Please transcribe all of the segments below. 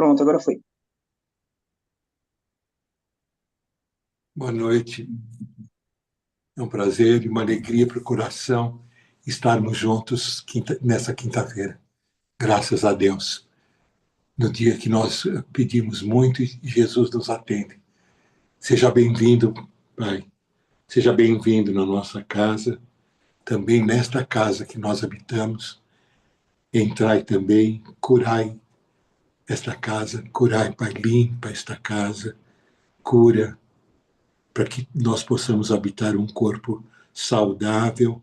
Pronto, agora foi. Boa noite. É um prazer e uma alegria para o coração estarmos juntos nessa quinta-feira. Graças a Deus. No dia que nós pedimos muito e Jesus nos atende. Seja bem-vindo, Pai. Seja bem-vindo na nossa casa, também nesta casa que nós habitamos. Entrai também, curai esta casa, curai, Pai, limpa esta casa, cura, para que nós possamos habitar um corpo saudável,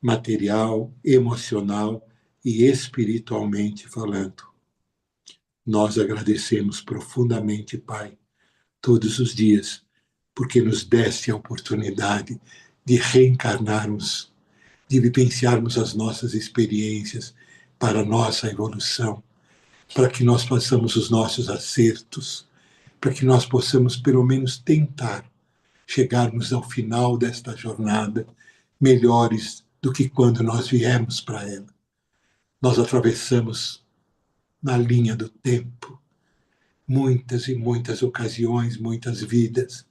material, emocional e espiritualmente falando. Nós agradecemos profundamente, Pai, todos os dias, porque nos deste a oportunidade de reencarnarmos, de vivenciarmos as nossas experiências para a nossa evolução, para que nós façamos os nossos acertos, para que nós possamos, pelo menos, tentar chegarmos ao final desta jornada melhores do que quando nós viemos para ela. Nós atravessamos na linha do tempo muitas e muitas ocasiões, muitas vidas,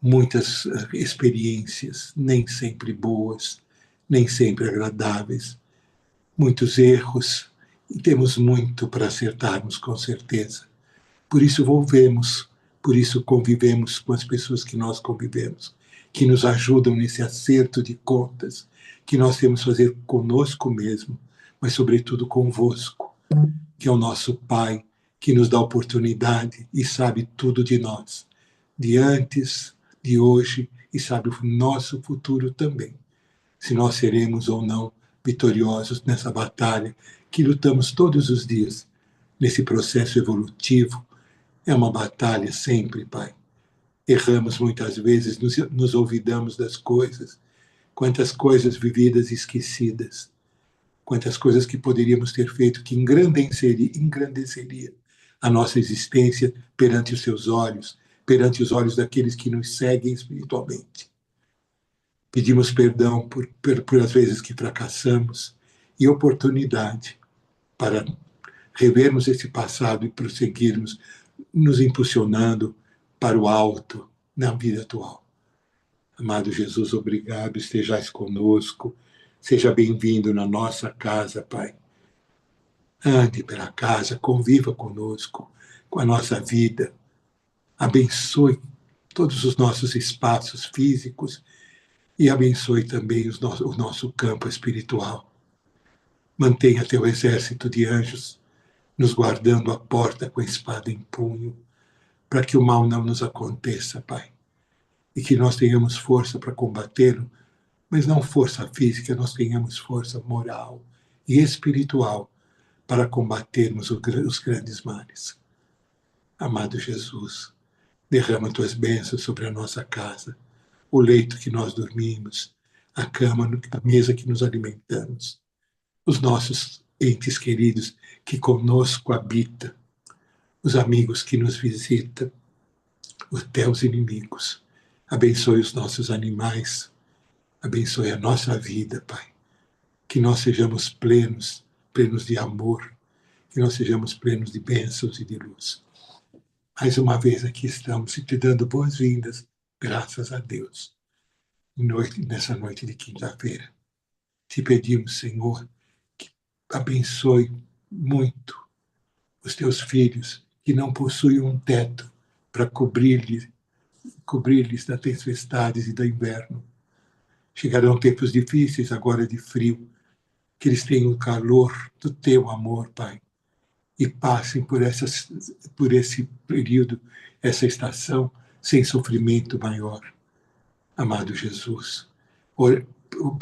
muitas experiências, nem sempre boas, nem sempre agradáveis, muitos erros, e temos muito para acertarmos, com certeza. Por isso volvemos, por isso convivemos com as pessoas que nós convivemos, que nos ajudam nesse acerto de contas que nós temos que fazer conosco mesmo, mas sobretudo convosco, que é o nosso Pai, que nos dá oportunidade e sabe tudo de nós, de antes, de hoje, e sabe o nosso futuro também, se nós seremos ou não vitoriosos nessa batalha que lutamos todos os dias, nesse processo evolutivo. É uma batalha sempre, Pai. Erramos muitas vezes, nos olvidamos das coisas. Quantas coisas vividas e esquecidas. Quantas coisas que poderíamos ter feito que engrandeceria a nossa existência perante os seus olhos, perante os olhos daqueles que nos seguem espiritualmente. Pedimos perdão por as vezes que fracassamos e oportunidade para revermos esse passado e prosseguirmos nos impulsionando para o alto na vida atual. Amado Jesus, obrigado, estejais conosco, seja bem-vindo na nossa casa, Pai. Ande pela casa, conviva conosco, com a nossa vida, abençoe todos os nossos espaços físicos e abençoe também o nosso campo espiritual. Mantenha teu exército de anjos nos guardando à porta com a espada em punho, para que o mal não nos aconteça, Pai. E que nós tenhamos força para combatê-lo, mas não força física, nós tenhamos força moral e espiritual para combatermos os grandes males. Amado Jesus, derrama tuas bênçãos sobre a nossa casa, o leito que nós dormimos, a cama, a mesa que nos alimentamos, os nossos entes queridos que conosco habitam, os amigos que nos visitam, até os inimigos. Abençoe os nossos animais, abençoe a nossa vida, Pai. Que nós sejamos plenos, plenos de amor, que nós sejamos plenos de bênçãos e de luz. Mais uma vez aqui estamos te dando boas-vindas, graças a Deus, nessa noite de quinta-feira. Te pedimos, Senhor, que abençoe muito os teus filhos que não possuem um teto para cobrir-lhes das tempestades e do inverno. Chegarão tempos difíceis agora de frio, que eles tenham o calor do teu amor, Pai, e passem por esse período, essa estação, sem sofrimento maior. Amado Jesus,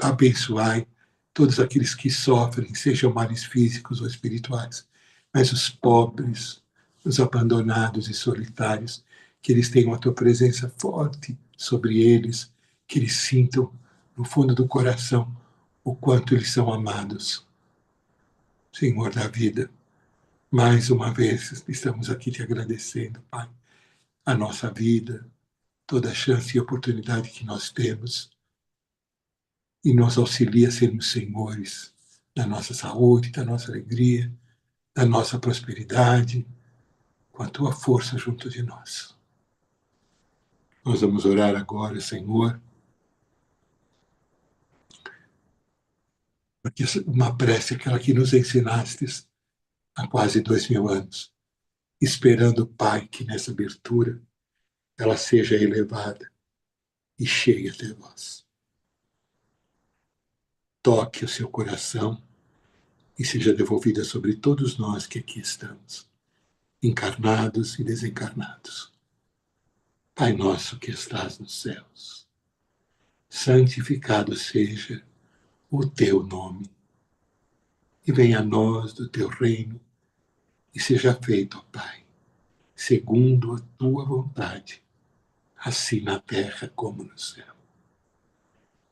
abençoai todos aqueles que sofrem, sejam males físicos ou espirituais, mas os pobres, os abandonados e solitários, que eles tenham a tua presença forte sobre eles, que eles sintam no fundo do coração o quanto eles são amados. Senhor da vida, mais uma vez estamos aqui te agradecendo, Pai, a nossa vida, toda a chance e oportunidade que nós temos, e nos auxilia a sermos senhores da nossa saúde, da nossa alegria, da nossa prosperidade, com a tua força junto de nós. Nós vamos orar agora, Senhor, porque uma prece, aquela que nos ensinastes há quase 2000 anos, esperando, Pai, que nessa abertura ela seja elevada e chegue até vós. Toque o seu coração e seja devolvida sobre todos nós que aqui estamos, encarnados e desencarnados. Pai nosso que estás nos céus, santificado seja o teu nome, e venha a nós do teu reino, e seja feito, ó Pai, segundo a tua vontade, assim na terra como no céu.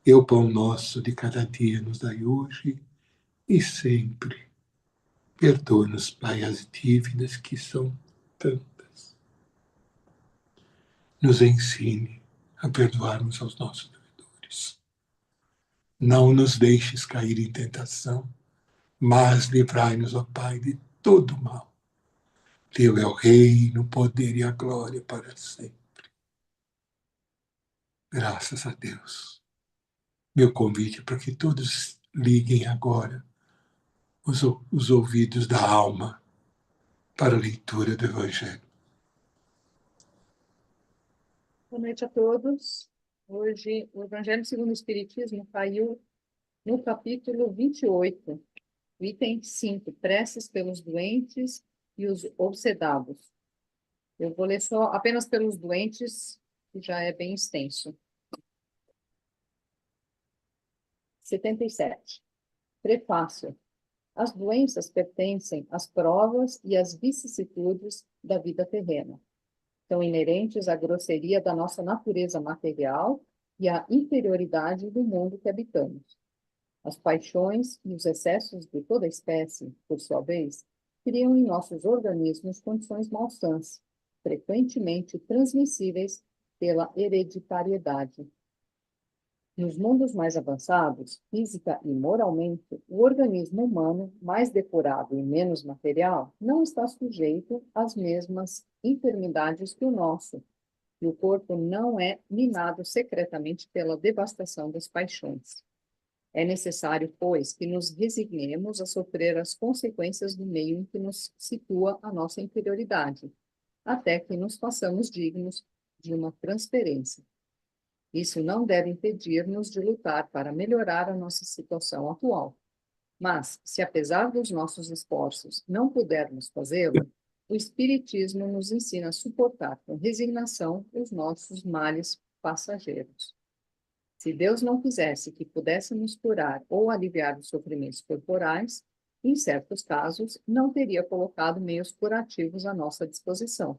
E o pão nosso de cada dia nos dai hoje e sempre. Perdoa-nos, Pai, as dívidas que são tantas. Nos ensine a perdoarmos aos nossos devedores. Não nos deixes cair em tentação, mas livrai-nos, ó Pai, de todo mal. Teu é o reino, o poder e a glória para sempre. Graças a Deus. Meu convite para que todos liguem agora os ouvidos da alma para a leitura do Evangelho. Boa noite a todos. Hoje, o Evangelho segundo o Espiritismo caiu no capítulo 28, item 5, preces pelos doentes e os obsedados. Eu vou ler só apenas pelos doentes, que já é bem extenso. 77. Prefácio. As doenças pertencem às provas e às vicissitudes da vida terrena. São inerentes à grosseria da nossa natureza material e à inferioridade do mundo que habitamos. As paixões e os excessos de toda espécie, por sua vez, criam em nossos organismos condições malsãs, frequentemente transmissíveis pela hereditariedade. Nos mundos mais avançados, física e moralmente, o organismo humano, mais depurado e menos material, não está sujeito às mesmas enfermidades que o nosso, e o corpo não é minado secretamente pela devastação das paixões. É necessário, pois, que nos resignemos a sofrer as consequências do meio em que nos situa a nossa inferioridade, até que nos façamos dignos de uma transferência. Isso não deve impedir-nos de lutar para melhorar a nossa situação atual. Mas, se apesar dos nossos esforços não pudermos fazê-lo, o Espiritismo nos ensina a suportar com resignação os nossos males passageiros. Se Deus não quisesse que pudéssemos curar ou aliviar os sofrimentos corporais, em certos casos, não teria colocado meios curativos à nossa disposição.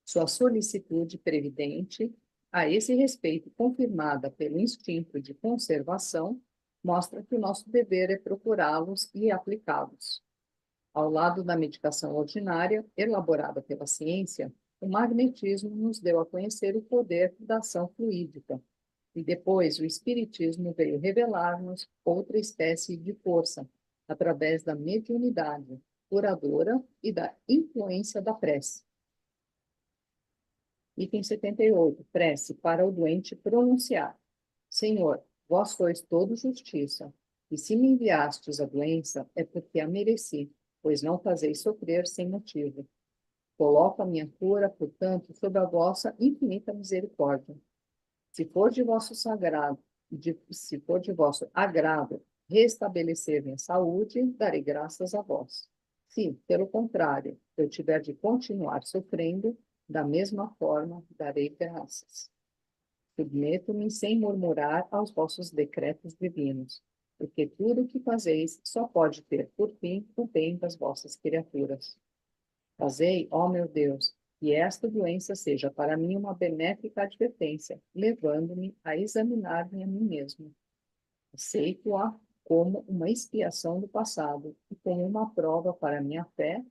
Sua solicitude previdente, a esse respeito confirmada pelo instinto de conservação, mostra que o nosso dever é procurá-los e aplicá-los. Ao lado da medicação ordinária, elaborada pela ciência, o magnetismo nos deu a conhecer o poder da ação fluídica, e depois o Espiritismo veio revelar-nos outra espécie de força, através da mediunidade curadora e da influência da prece. Item 78, prece para o doente pronunciar. Senhor, vós sois todo justiça, e se me enviastes a doença, é porque a mereci, pois não fazeis sofrer sem motivo. Coloco a minha cura, portanto, sob a vossa infinita misericórdia. Se for de vosso agrado restabelecer minha saúde, darei graças a vós. Se, pelo contrário, eu tiver de continuar sofrendo, da mesma forma darei graças. Submeto-me sem murmurar aos vossos decretos divinos, porque tudo o que fazeis só pode ter por fim o bem das vossas criaturas. Fazei, ó meu Deus, que esta doença seja para mim uma benéfica advertência, levando-me a examinar-me a mim mesmo. Aceito-a como uma expiação do passado e como uma prova para a minha fé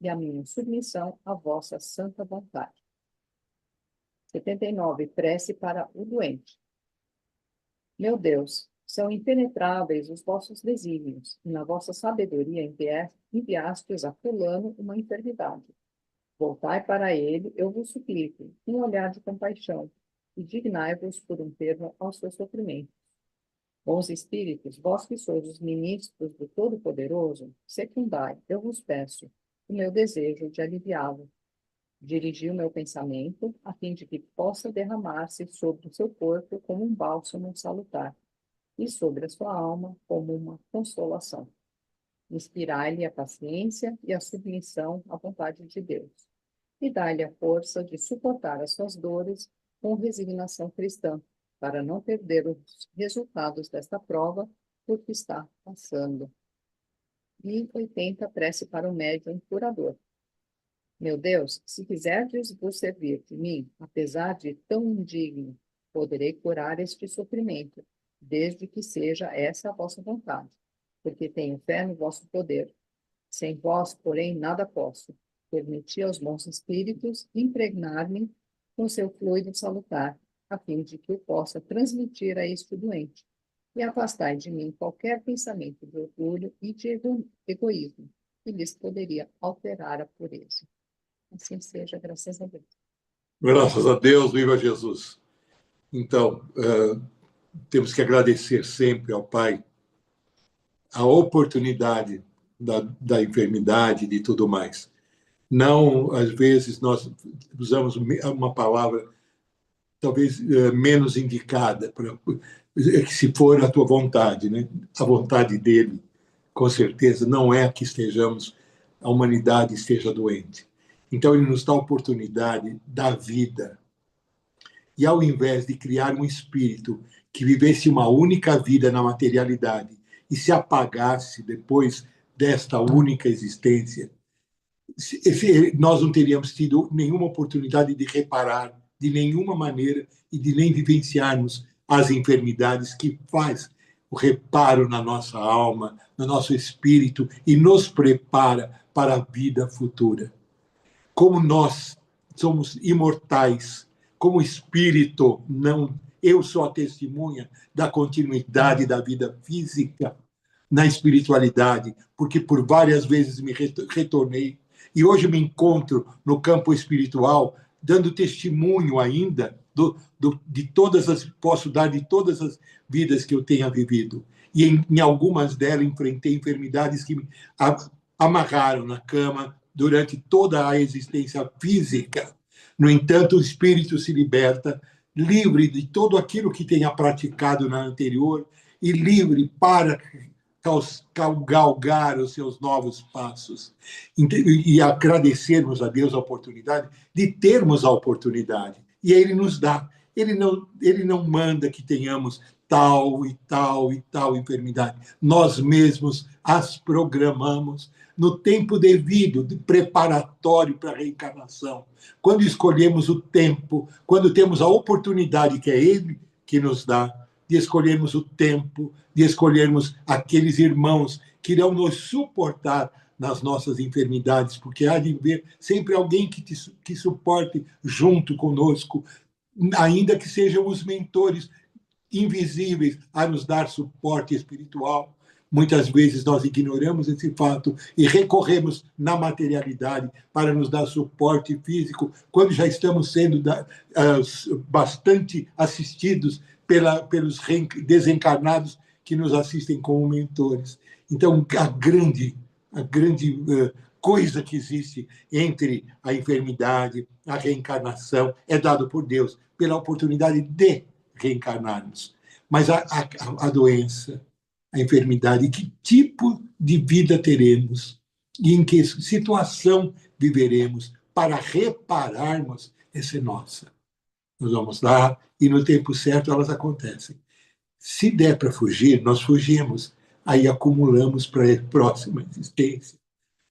e a minha submissão à vossa santa vontade. 79. Prece para o doente. Meu Deus, são impenetráveis os vossos desígnios, e na vossa sabedoria enviastes a fulano uma enfermidade. Voltai para ele, eu vos suplico, um olhar de compaixão, e dignai-vos por um termo ao seu sofrimento. Bons espíritos, vós que sois os ministros do Todo-Poderoso, secundai, eu vos peço, o meu desejo de aliviá-lo. Dirigi o meu pensamento, a fim de que possa derramar-se sobre o seu corpo como um bálsamo salutar, e sobre a sua alma como uma consolação. Inspirai-lhe a paciência e a submissão à vontade de Deus, e dai-lhe a força de suportar as suas dores com resignação cristã, para não perder os resultados desta prova por que está passando. E 80, prece para o médium curador. Meu Deus, se quiserdes vos servir de mim, apesar de tão indigno, poderei curar este sofrimento, desde que seja essa a vossa vontade, porque tenho fé no vosso poder. Sem vós, porém, nada posso. Permiti aos bons espíritos impregnar-me com seu fluido salutar, a fim de que eu possa transmitir a este doente, e afastai de mim qualquer pensamento de orgulho e de egoísmo, que lhes poderia alterar a pureza. Assim seja, graças a Deus. Graças a Deus, viva Jesus. Então, temos que agradecer sempre ao Pai a oportunidade da enfermidade e de tudo mais. Não, às vezes, nós usamos uma palavra talvez menos indicada, se for a tua vontade, né? A vontade dele, com certeza, não é que a humanidade esteja doente. Então, ele nos dá a oportunidade da vida. E ao invés de criar um espírito que vivesse uma única vida na materialidade e se apagasse depois desta única existência, nós não teríamos tido nenhuma oportunidade de reparar de nenhuma maneira e de nem vivenciarmos as enfermidades que faz o reparo na nossa alma, no nosso espírito e nos prepara para a vida futura. Como nós somos imortais, como espírito, não, eu sou a testemunha da continuidade da vida física na espiritualidade, porque por várias vezes me retornei e hoje me encontro no campo espiritual, dando testemunho ainda de todas as, posso dar de todas as vidas que eu tenha vivido. E em algumas delas enfrentei enfermidades que me amarraram na cama durante toda a existência física. No entanto, o espírito se liberta, livre de tudo aquilo que tenha praticado na anterior e livre para galgar os seus novos passos e agradecermos a Deus a oportunidade de termos a oportunidade. E Ele nos dá. Ele não manda que tenhamos tal e tal e tal enfermidade. Nós mesmos as programamos no tempo devido, de preparatório para a reencarnação. Quando escolhemos o tempo, quando temos a oportunidade que é Ele que nos dá, de escolhermos o tempo, de escolhermos aqueles irmãos que irão nos suportar nas nossas enfermidades, porque há de haver sempre alguém que suporte junto conosco, ainda que sejam os mentores invisíveis a nos dar suporte espiritual. Muitas vezes nós ignoramos esse fato e recorremos na materialidade para nos dar suporte físico, quando já estamos sendo bastante assistidos pelos desencarnados que nos assistem como mentores. Então, a grande coisa que existe entre a enfermidade, a reencarnação, é dado por Deus, pela oportunidade de reencarnarmos. Mas a doença, a enfermidade, que tipo de vida teremos e em que situação viveremos para repararmos, essa é nossa. Nós vamos lá e no tempo certo elas acontecem. Se der para fugir, nós fugimos. Aí acumulamos para a próxima existência.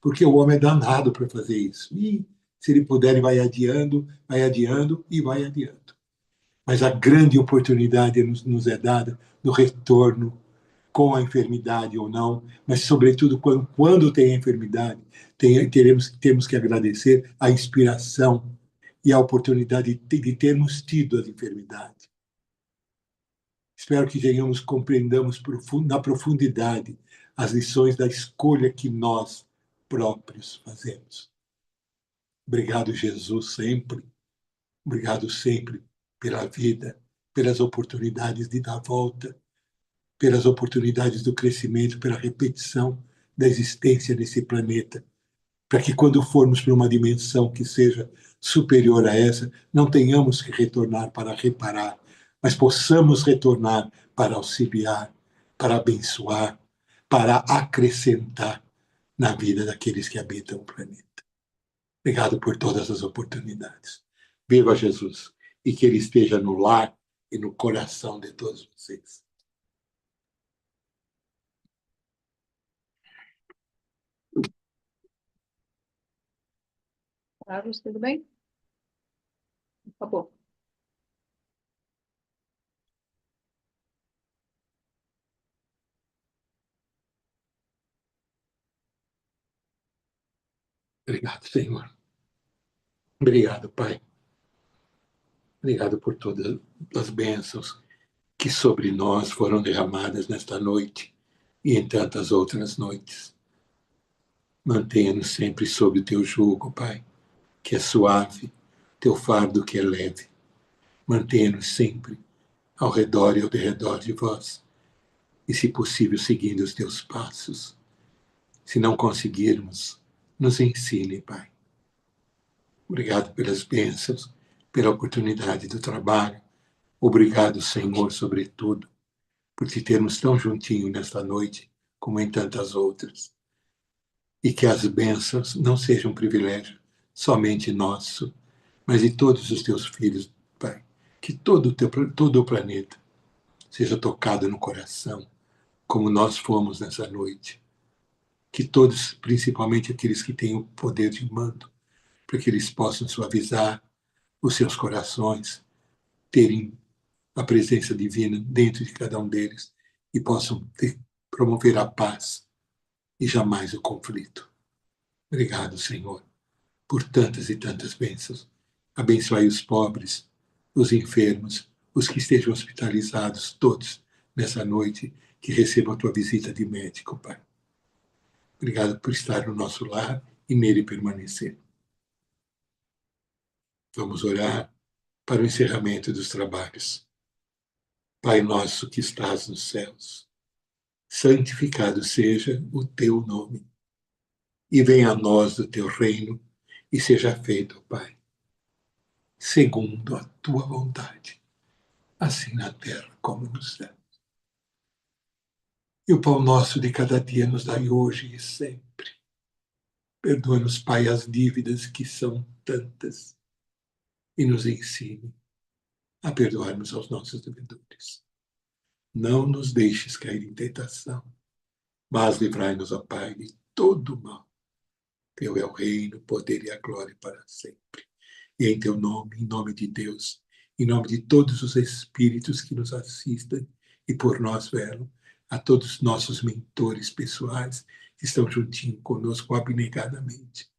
Porque o homem é danado para fazer isso. E se ele puder, ele vai adiando e vai adiando. Mas a grande oportunidade nos é dada no retorno, com a enfermidade ou não, mas, sobretudo, quando tem a enfermidade, temos que agradecer a inspiração e a oportunidade de termos tido a enfermidade. Espero que compreendamos na profundidade as lições da escolha que nós próprios fazemos. Obrigado, Jesus, sempre. Obrigado sempre pela vida, pelas oportunidades de dar a volta, pelas oportunidades do crescimento, pela repetição da existência nesse planeta, para que quando formos para uma dimensão que seja superior a essa, não tenhamos que retornar para reparar, mas possamos retornar para auxiliar, para abençoar, para acrescentar na vida daqueles que habitam o planeta. Obrigado por todas as oportunidades. Viva Jesus e que Ele esteja no lar e no coração de todos vocês. Carlos, tudo bem? Acabou. Obrigado, Senhor. Obrigado, Pai. Obrigado por todas as bênçãos que sobre nós foram derramadas nesta noite e em tantas outras noites. Mantenha-nos sempre sob o teu jugo, Pai, que é suave, teu fardo que é leve. Mantenha-nos sempre ao redor e ao derredor de vós, e, se possível, seguindo os teus passos. Se não conseguirmos, nos ensine, Pai. Obrigado pelas bênçãos, pela oportunidade do trabalho. Obrigado, Senhor, sobretudo, por te termos tão juntinho nesta noite, como em tantas outras. E que as bênçãos não sejam um privilégio somente nosso, mas de todos os teus filhos, Pai. Que todo o planeta seja tocado no coração, como nós fomos nessa noite. Que todos, principalmente aqueles que têm o poder de mando, para que eles possam suavizar os seus corações, terem a presença divina dentro de cada um deles e possam promover a paz e jamais o conflito. Obrigado, Senhor, por tantas e tantas bênçãos. Abençoai os pobres, os enfermos, os que estejam hospitalizados, todos, nessa noite, que recebam a tua visita de médico, Pai. Obrigado por estar no nosso lar e nele permanecer. Vamos orar para o encerramento dos trabalhos. Pai nosso que estás nos céus, santificado seja o teu nome, e venha a nós o teu reino, e seja feito, Pai, segundo a tua vontade, assim na terra como no céu. E o pão nosso de cada dia nos dai hoje e sempre. Perdoa-nos, Pai, as dívidas que são tantas, e nos ensine a perdoarmos aos nossos devedores. Não nos deixes cair em tentação, mas livrai-nos, ó Pai, de todo o mal. Teu é o reino, o poder e a glória para sempre. E em teu nome, em nome de Deus, em nome de todos os espíritos que nos assistem e por nós velam, a todos os nossos mentores pessoais que estão juntinho conosco abnegadamente,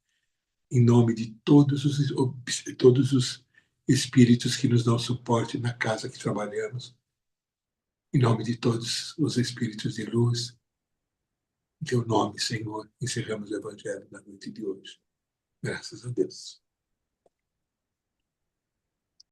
em nome de todos os espíritos que nos dão suporte na casa que trabalhamos, em nome de todos os espíritos de luz, em teu nome, Senhor, encerramos o Evangelho na noite de hoje. Graças a Deus.